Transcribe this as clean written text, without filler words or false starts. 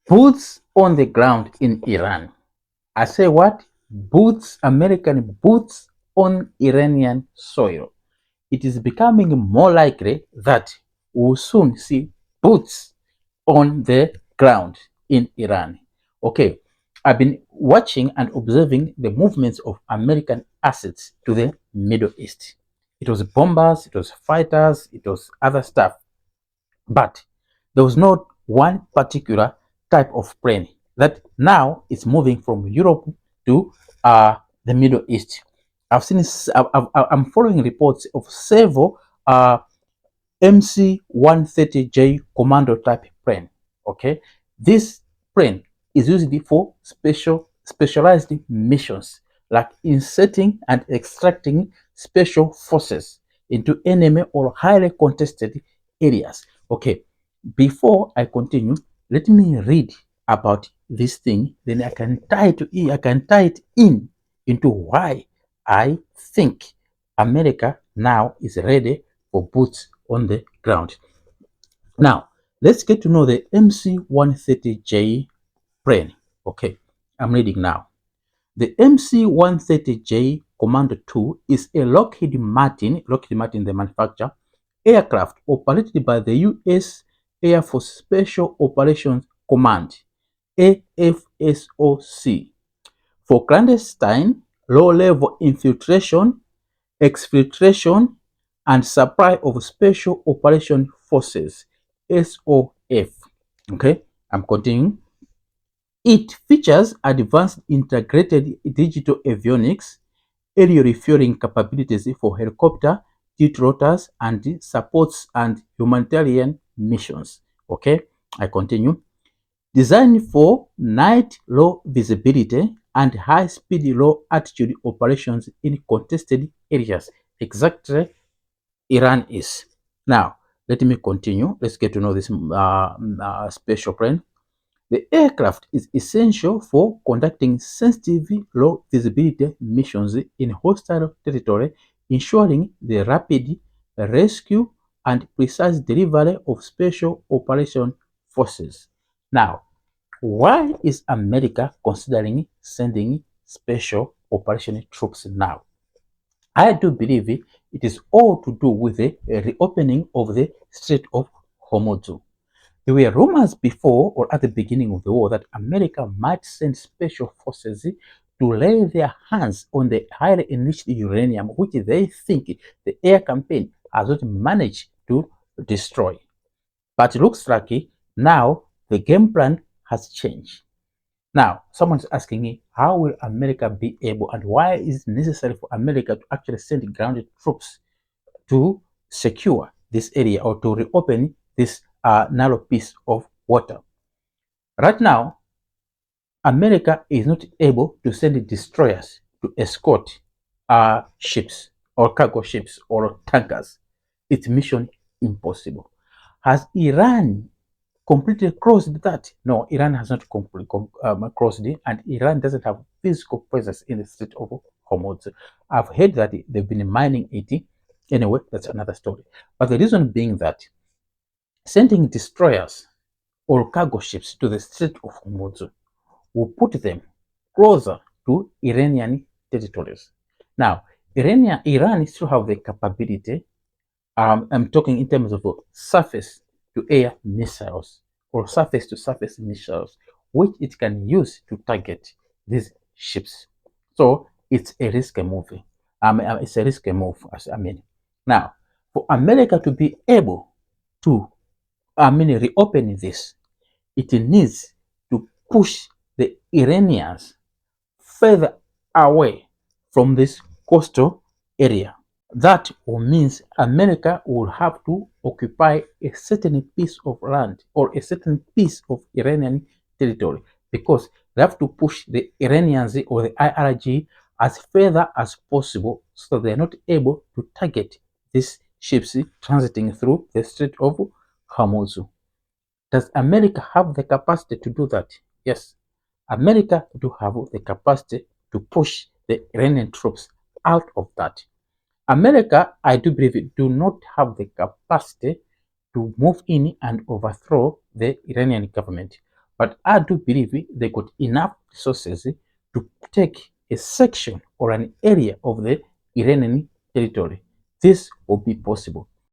Boots on the ground in Iran. I say what? Boots, American boots on Iranian soil. It is becoming more likely that we will soon see boots on the ground in Iran. Okay, I've been watching and observing the movements of American assets to the Middle East. It was bombers, it was fighters, it was other stuff. But there was not one particular type of plane that now is moving from Europe to the Middle East. I've seen, I'm following reports of several MC-130J commando type plane. Okay, this plane is used for specialized missions like inserting and extracting special forces into enemy or highly contested areas. Okay, before I continue, let me read about this thing. Then I can tie it in into why I think America now is ready for boots on the ground. Now, let's get to know the MC-130J plane. Okay, I'm reading now. The MC-130J Commander 2 is a Lockheed Martin, the manufacturer, aircraft operated by the U.S. Air Force Special Operations Command, AFSOC, for clandestine, low-level infiltration, exfiltration, and supply of Special Operation Forces, SOF. Okay, I'm continuing. It features advanced integrated digital avionics, aerial refueling capabilities for helicopter, jet rotors, and supports and humanitarian missions. Okay, I continue. Designed for night low visibility and high speed low altitude operations in contested areas. Exactly Iran is. Now, let me continue. Let's get to know this special plane. The aircraft is essential for conducting sensitive low visibility missions in hostile territory, ensuring the rapid rescue and precise delivery of special operation forces. Now, why is America considering sending special operation troops now? I do believe it is all to do with the reopening of the Strait of Hormuz. There were rumors before or at the beginning of the war that America might send special forces to lay their hands on the highly enriched uranium, which they think the air campaign has not managed to destroy. But it looks like now the game plan has changed. Now, someone's asking me, how will America be able and why is it necessary for America to actually send grounded troops to secure this area or to reopen this narrow piece of water? Right now, America is not able to send destroyers to escort ships or cargo ships or tankers. It's mission impossible. Has Iran completely closed that? No, Iran has not completely closed it, and Iran doesn't have physical presence in the Strait of Hormuz. I've heard that they've been mining it. Anyway, that's another story. But the reason being that sending destroyers or cargo ships to the Strait of Hormuz will put them closer to Iranian territories. Now, Iran still have the capability. I'm talking in terms of surface to air missiles or surface to surface missiles, which it can use to target these ships. So it's a risky move. It's a risky move. Now, for America to be able to, reopen this, it needs to push the Iranians further away from this coastal area. That means America will have to occupy a certain piece of land or a certain piece of Iranian territory because they have to push the Iranians or the IRG as further as possible so they're not able to target these ships transiting through the Strait of Hormuz. Does America have the capacity to do that? Yes. America do have the capacity to push the Iranian troops out of that. America, I do believe it, do not have the capacity to move in and overthrow the Iranian government. But I do believe they got enough resources to take a section or an area of the Iranian territory. This will be possible.